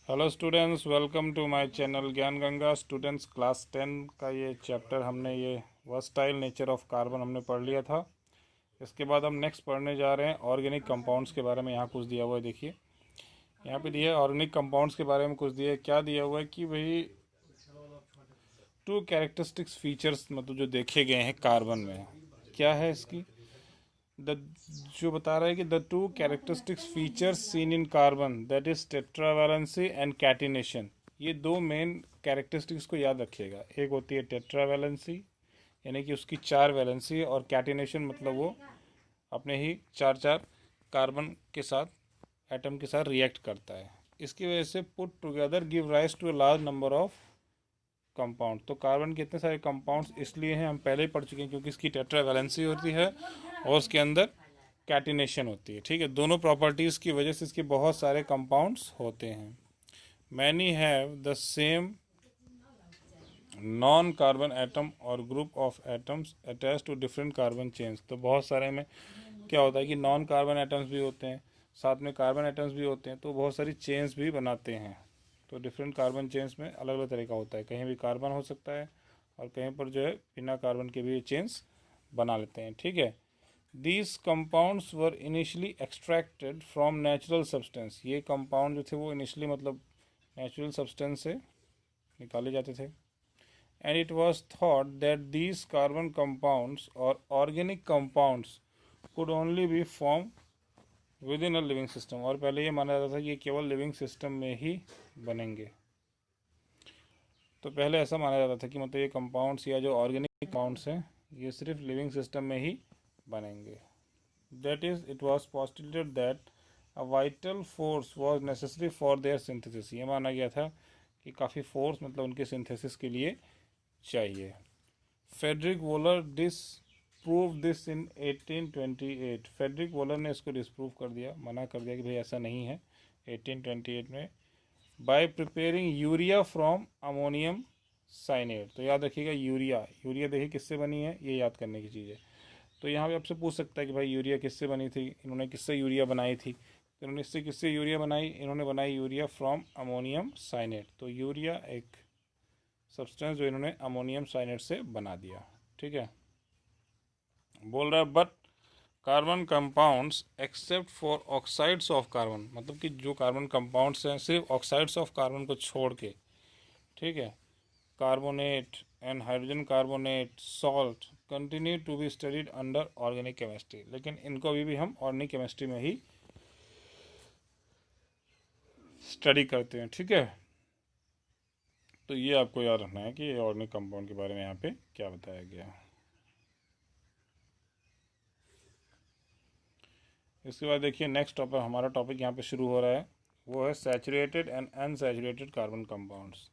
Hello students, welcome to my channel Gyan Ganga. Students, class 10 का ये chapter हमने ये वर्सटाइल नेचर ऑफ कार्बन हमने पढ़ लिया था। इसके बाद हम नेक्स्ट पढ़ने जा रहे हैं ऑर्गेनिक कंपाउंड्स के बारे में। यहाँ कुछ दिया हुआ है, देखिए यहाँ पे दिया है ऑर्गेनिक कंपाउंड्स के बारे में। कुछ दिया है, क्या दिया हुआ है कि भाई टू कैरेक्टरिस्टिक्स फीचर्स मतलब जो देखे गए हैं कार्बन में, क्या है इसकी द जो बता रहा है कि the two characteristics features seen in carbon that is tetravalency and catenation. ये दो मेन कैरेक्टरिस्टिक्स को याद रखिएगा। एक होती है टेट्रावैलेंसी, यानी कि उसकी 4 वैलेंसी, और कैटिनेशन मतलब वो अपने ही चार चार कार्बन के साथ एटम के साथ रिएक्ट करता है। इसकी वजह से put together give rise to a large number of compound. तो कार्बन के इतने सारे कंपाउंड्स इसलिए हैं, हम पहले ही पढ़ चुके हैं, क्योंकि इसकी टेट्रावैलेंसी होती है और उसके अंदर कैटिनेशन होती है। ठीक है, दोनों प्रॉपर्टीज़ की वजह से इसके बहुत सारे कंपाउंड्स होते हैं। Many have the same non carbon atom और group of atoms attach to different carbon chains. तो बहुत सारे में क्या होता है कि नॉन कार्बन एटम्स भी होते हैं, साथ में कार्बन एटम्स भी होते हैं, तो बहुत सारी चेन्स भी बनाते हैं। तो डिफरेंट कार्बन चेन्स में अलग अलग तरह का होता है, कहीं भी कार्बन हो सकता है और कहीं पर जो है बिना कार्बन के भी चेन्स बना लेते हैं। ठीक है, these compounds were initially extracted from natural substance. ये कंपाउंड जो थे वो इनिशियली मतलब नेचुरल सब्सटेंस से निकाले जाते थे। And it was thought that these carbon compounds और organic compounds could only be form within a living system. और पहले ये माना जाता था कि ये केवल लिविंग सिस्टम में ही बनेंगे। तो पहले ऐसा माना जाता था कि मतलब ये कंपाउंड्स या जो ऑर्गेनिक कंपाउंड्स हैं ये सिर्फ लिविंग सिस्टम में ही बनेंगे। That is, it was postulated that a vital force was necessary for their synthesis। ये माना गया था कि काफ़ी फोर्स मतलब उनके सिंथेसिस के लिए चाहिए। Friedrich Wohler disprove this in 1828। Friedrich Wohler ने इसको डिसप्रूव कर दिया, मना कर दिया कि भाई ऐसा नहीं है 1828 में। By preparing urea from ammonium cyanate. तो याद रखिएगा यूरिया, यूरिया देखिए किससे बनी है, ये याद करने की चीज़ है। तो यहाँ पे आपसे पूछ सकता है कि भाई यूरिया किससे बनी थी, इन्होंने किससे यूरिया बनाई थी। तो इन्होंने इससे किससे यूरिया बनाई, इन्होंने बनाई यूरिया फ्रॉम अमोनियम साइनेट। तो यूरिया एक सब्सटेंस जो इन्होंने अमोनियम साइनेट से बना दिया। ठीक है, बोल रहा है but carbon compounds except for oxides of carbon, मतलब कि जो कार्बन कंपाउंड्स हैं सिर्फ ऑक्साइड्स ऑफ कार्बन को छोड़ के, ठीक है, carbonate and hydrogen carbonate salt continue to be studied under organic chemistry. लेकिन इनको अभी भी हम ऑर्गेनिक केमिस्ट्री में ही स्टडी करते हैं। ठीक है, तो ये आपको याद रखना है कि ऑर्गेनिक कंपाउंड के बारे में यहाँ पे क्या बताया गया है। इसके बाद देखिए नेक्स्ट टॉपिक, हमारा टॉपिक यहाँ पे शुरू हो रहा है, वो है saturated and unsaturated carbon compounds.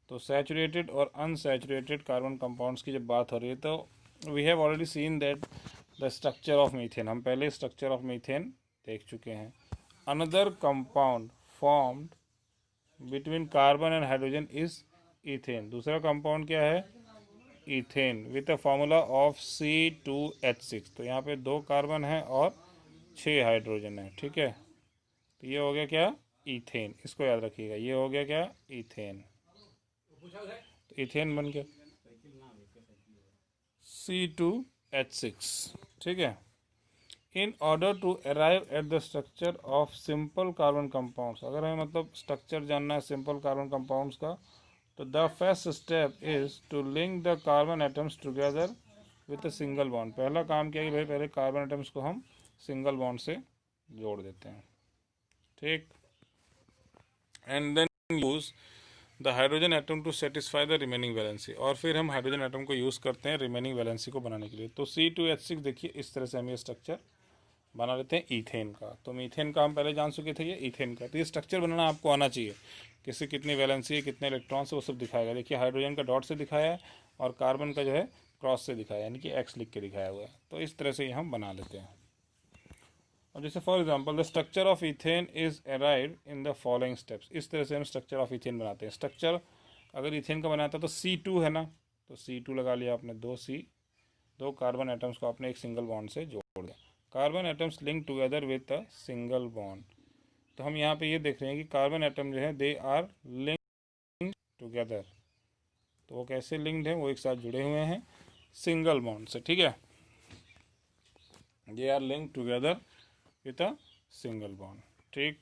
तो सैचुरेटेड और अनसैचुरेटेड कार्बन कंपाउंड्स की जब बात हो रही है तो we have already seen that the structure of methane, हम पहले स्ट्रक्चर ऑफ मीथेन देख चुके हैं। Another compound formed between carbon and hydrogen is ethane. दूसरा कंपाउंड क्या है, ethane, with a formula of C2H6। तो यहाँ पे 2 कार्बन है और 6 हाइड्रोजन है। ठीक है, तो ये हो गया क्या, इथेन। इसको याद रखिएगा, ये हो गया क्या, इथेन। तो इथेन बन गया C2H6। ठीक है, in order to arrive at the structure of simple carbon compounds. अगर हमें मतलब स्ट्रक्चर जानना है सिंपल कार्बन कंपाउंड्स का, तो the first step is to link the carbon atoms together with a single bond. पहला काम क्या है कि भाई पहले कार्बन एटम्स को हम सिंगल बॉन्ड से जोड़ देते हैं। ठीक, and then use the hydrogen atom to satisfy the remaining valency. और फिर हम हाइड्रोजन एटम को यूज़ करते हैं रिमेनिंग वैलेंसी को बनाने के लिए। तो C2H6 देखिए इस तरह से हम ये स्ट्रक्चर बना लेते हैं ईथेन का। तो मीथेन का हम पहले जान चुके थे, ये ईथेन का। तो ये स्ट्रक्चर बनाना आपको आना चाहिए, किससे कितनी वैलेंसी है, कितने इलेक्ट्रॉन्स है, वो सब दिखाएगा। देखिए हाइड्रोजन का डॉट से दिखाया है और कार्बन का जो है क्रॉस से दिखाया है, यानी कि X लिख के दिखाया हुआ है। तो इस तरह से ये हम बना लेते हैं। और जैसे for example the structure of ethane is arrived in the following steps. इस तरह से हम स्ट्रक्चर ऑफ इथेन बनाते हैं। स्ट्रक्चर अगर इथेन का बनाता तो C2 है ना, तो C2 लगा लिया आपने, 2 कार्बन एटम्स को आपने एक सिंगल बॉन्ड से जोड़ दिया। Carbon atoms link together with a single bond. तो हम यहाँ पे ये देख रहे हैं कि कार्बन एटम जो है दे आर लिंक्ड टुगेदर। तो वो कैसे लिंक्ड है, वो एक साथ जुड़े हुए हैं सिंगल बॉन्ड से, ठीक है। They are linked together with a single bond, ठीक।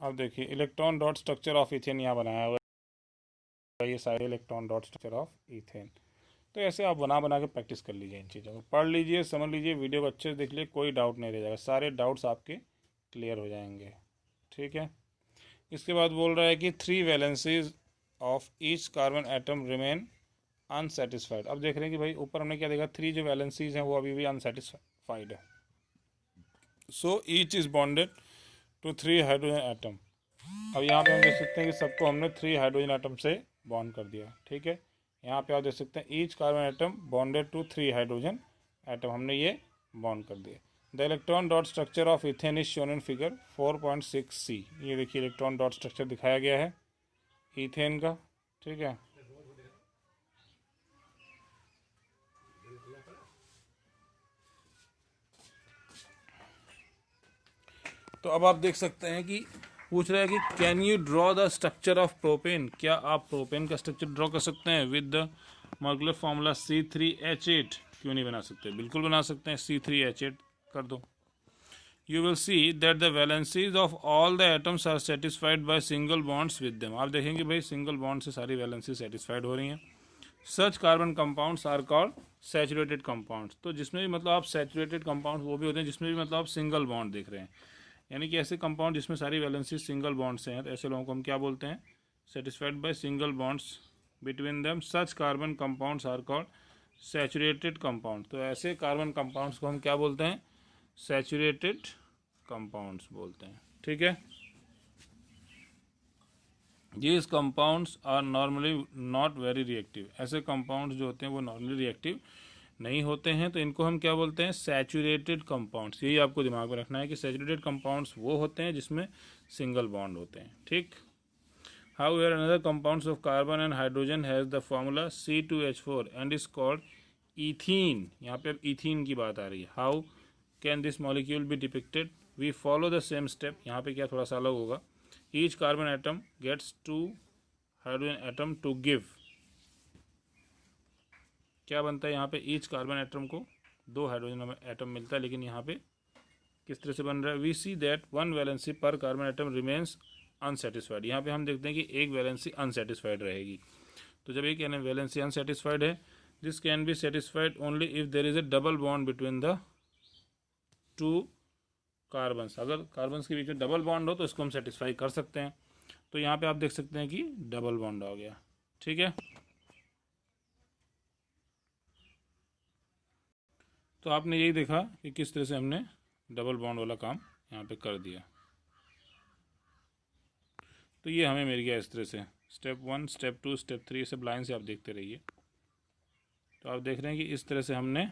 अब देखिए electron dot structure of ethane यहाँ बनाया हुआ है, ये सारे electron dot structure of ethane. तो ऐसे आप बना बना के प्रैक्टिस कर लीजिए, इन चीज़ों को पढ़ लीजिए, समझ लीजिए, वीडियो को अच्छे से देख लीजिए, कोई डाउट नहीं रह जाएगा, सारे डाउट्स आपके क्लियर हो जाएंगे, ठीक है। इसके बाद बोल रहा है कि 3 valencies of each carbon atom remain unsatisfied. अब देख रहे हैं कि भाई ऊपर हमने क्या देखा, 3 जो वैलेंसीज हैं वो अभी भी अनसेटिस्फाइड है। So each is bonded to 3 hydrogen atom. अब यहाँ पे हम देख सकते हैं कि सबको हमने 3 हाइड्रोजन एटम से बॉन्ड कर दिया, ठीक है। यहाँ पे आप देख सकते हैं each carbon atom bonded to 3 hydrogen atom, हमने ये बॉन्ड कर दिया। The electron dot structure of ethane is shown in figure 4.6c। ये देखिए इलेक्ट्रॉन डॉट स्ट्रक्चर दिखाया गया है इथेन का, ठीक है। तो अब आप देख सकते हैं कि पूछ रहा है कि can you draw the structure of propane. क्या आप प्रोपेन का स्ट्रक्चर ड्रॉ कर सकते हैं with the molecular formula C3H8। क्यों नहीं बना सकते, बिल्कुल बना सकते हैं, C3H8 कर दो। You will see that the valencies of all the atoms are satisfied by single bonds with them. आप देखेंगे भाई सिंगल बॉन्ड से सारी वैलेंसी सेटिस्फाइड हो रही हैं। Such carbon compounds are called saturated compounds. तो जिसमें भी मतलब आप सैचुरेटेड कंपाउंड्स वो भी होते हैं जिसमें भी मतलब आप सिंगल बॉन्ड देख रहे हैं, यानी कि ऐसे कंपाउंड जिसमें सारी वैलेंसी सिंगल बॉन्ड से हैं, तो ऐसे लोगों को हम क्या बोलते हैं, satisfied by single bonds between them. Such carbon compounds are called saturated compound. तो ऐसे कार्बन कंपाउंड्स को हम क्या बोलते हैं, सैचुरेटेड कंपाउंड्स बोलते हैं, ठीक है। These compounds are normally not very reactive। ऐसे कंपाउंड्स जो होते हैं वो नॉर्मली रिएक्टिव नहीं होते हैं, तो इनको हम क्या बोलते हैं, सैचुरेटेड कंपाउंड्स। यही आपको दिमाग में रखना है कि सैचुरेटेड कंपाउंड्स वो होते हैं जिसमें सिंगल बॉन्ड होते हैं, ठीक। However, another compounds of carbon and hydrogen has the formula C2H4 and is called ethene। यहाँ पे अब ethene की बात आ रही है। How can this molecule be depicted? We follow the same step। यहाँ पे क्या थोड़ा सा अलग होगा, each carbon atom gets 2 hydrogen atom to give। क्या बनता है यहाँ पे, ईच कार्बन एटम को 2 हाइड्रोजन एटम मिलता है, लेकिन यहाँ पे किस तरह से बन रहा है, वी सी दैट 1 वैलेंसी पर कार्बन एटम रिमेन्स अनसेटिस्फाइड। यहाँ पे हम देखते हैं कि एक वैलेंसी अनसेटिस्फाइड रहेगी। तो जब एक वैलेंसी अनसेटिस्फाइड है, this can be satisfied only if there is A double bond between the 2 carbons. अगर कार्बन्स के बीच में डबल बॉन्ड हो तो इसको हम सेटिस्फाई कर सकते हैं। तो यहाँ पे आप देख सकते हैं कि डबल बॉन्ड हो गया, ठीक है। तो आपने यही देखा कि किस तरह से हमने डबल बॉन्ड वाला काम यहाँ पे कर दिया। तो ये हमें मिल गया इस तरह से, स्टेप 1, स्टेप 2, स्टेप 3, सब लाइन से आप देखते रहिए। तो आप देख रहे हैं कि इस तरह से हमने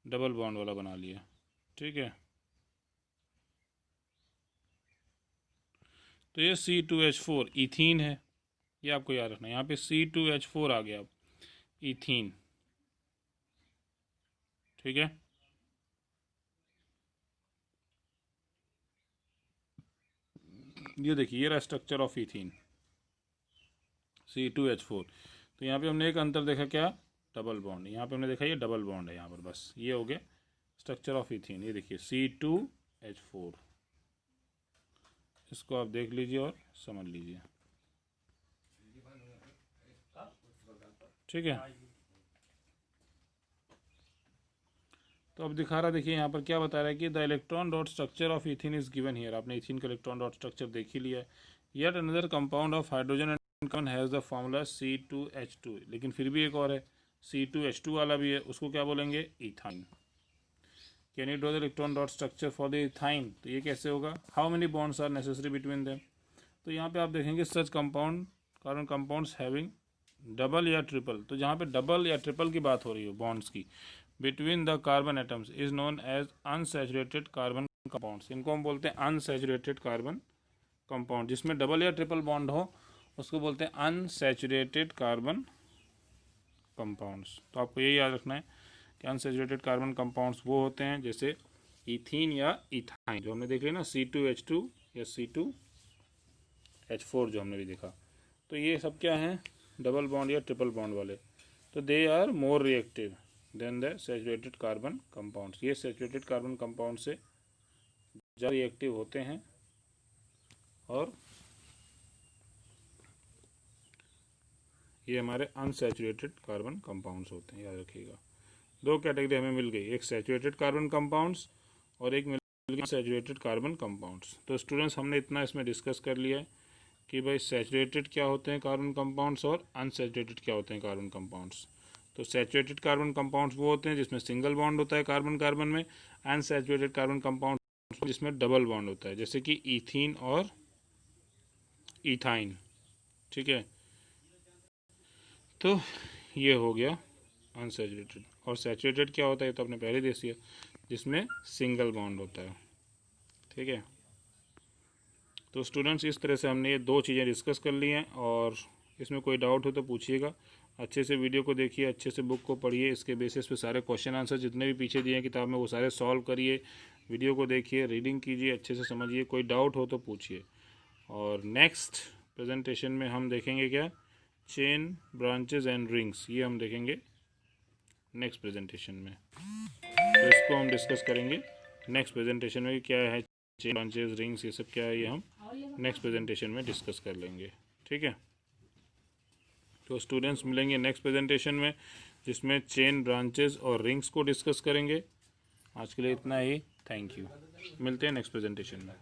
डबल बॉन्ड वाला बना लिया, ठीक है। तो ये C2H4 इथीन है, ये आपको याद रखना है। यहाँ पे C2H4 आ गया, अब इथीन, ठीक है। ये देखिए ये रहा स्ट्रक्चर ऑफ इथीन C2H4। तो यहाँ पे हमने एक अंतर देखा, क्या, डबल बॉन्ड। यहाँ पे हमने देखा ये डबल बॉन्ड है यहाँ पर, बस ये हो गया स्ट्रक्चर ऑफ इथीन। ये देखिए C2H4, इसको आप देख लीजिए और समझ लीजिए, ठीक है। तो अब दिखा रहा, देखिए यहाँ पर क्या बता रहा है कि the electron dot structure of ethene is given here. आपने इथीन का इलेक्ट्रॉन डॉट स्ट्रक्चर देख ही लिया है। Yet another compound of hydrogen and carbon has the formula C2H2। लेकिन फिर भी एक और है, C2H2 वाला भी है, उसको क्या बोलेंगे, ethyne. Can you draw the electron dot structure for the ethyne. तो ये कैसे होगा, how many bonds are necessary between them. तो यहाँ पे आप देखेंगे such compound carbon compounds having double या ट्रिपल। तो जहाँ पे डबल या ट्रिपल की बात हो रही हो बॉन्ड्स की between the carbon atoms is known as unsaturated carbon compounds. इनको हम बोलते हैं अनसैचुरेटेड कार्बन कंपाउंड। जिसमें डबल या ट्रिपल बॉन्ड हो उसको बोलते हैं अनसैचुरेटेड कार्बन कंपाउंड्स। तो आपको ये याद रखना है कि अनसैचुरेटेड कार्बन कंपाउंड्स वो होते हैं जैसे इथीन या इथाइन, जो हमने देख लिया ना, C2H2 या C2H4 जो हमने भी देखा। तो ये सब क्या हैं, डबल बॉन्ड या ट्रिपल बॉन्ड वाले। तो they are more reactive than the saturated carbon compounds. ये सैचुरेटेड कार्बन कंपाउंड से ज़्यादा रिएक्टिव होते हैं और ये हमारे अनसैचुरेटेड कार्बन कंपाउंड्स होते हैं, याद रखिएगा। दो कैटेगरी हमें मिल गई, एक सैचुरेटेड कार्बन कंपाउंड्स और एक मिल गई सैचुरेटेड कार्बन कंपाउंड्स। तो स्टूडेंट्स हमने इतना इसमें डिस्कस कर लिया है कि भाई सैचुरेटेड क्या होते हैं कार्बन कंपाउंड्स और अनसैचुरेटेड क्या होते हैं कार्बन कंपाउंड्स। तो सैचुरेटेड कार्बन कंपाउंड्स वो होते हैं जिसमें सिंगल बॉन्ड होता है कार्बन कार्बन में, अनसैचुरेटेड कार्बन कंपाउंड्स जिसमें डबल बॉन्ड होता है, जैसे कि इथीन और इथाइन। ठीक है, तो ये हो गया अनसैचुरेटेड। और सैचुरेटेड क्या होता है, तो आपने पहले देख लिया, जिसमें सिंगल बॉन्ड होता है। ठीक है, तो स्टूडेंट्स इस तरह से हमने ये दो चीज़ें डिस्कस कर ली हैं, और इसमें कोई डाउट हो तो पूछिएगा। अच्छे से वीडियो को देखिए, अच्छे से बुक को पढ़िए, इसके बेसिस पे सारे क्वेश्चन आंसर जितने भी पीछे दिए हैं किताब में वो सारे सॉल्व करिए, वीडियो को देखिए, रीडिंग कीजिए, अच्छे से समझिए, कोई डाउट हो तो पूछिए। और नेक्स्ट प्रेजेंटेशन में हम देखेंगे क्या, चेन, ब्रांचेज एंड रिंग्स, ये हम देखेंगे नेक्स्ट प्रेजेंटेशन में। तो इसको हम डिस्कस करेंगे नेक्स्ट प्रेजेंटेशन में, क्या है चेन, ब्रांचेज, रिंग्स, ये सब क्या है, ये हम नेक्स्ट प्रेजेंटेशन में डिस्कस कर लेंगे। ठीक है, तो स्टूडेंट्स मिलेंगे नेक्स्ट प्रेजेंटेशन में जिसमें चेन, ब्रांचेज और रिंग्स को डिस्कस करेंगे। आज के लिए इतना ही, थैंक यू, मिलते हैं नेक्स्ट प्रेजेंटेशन में।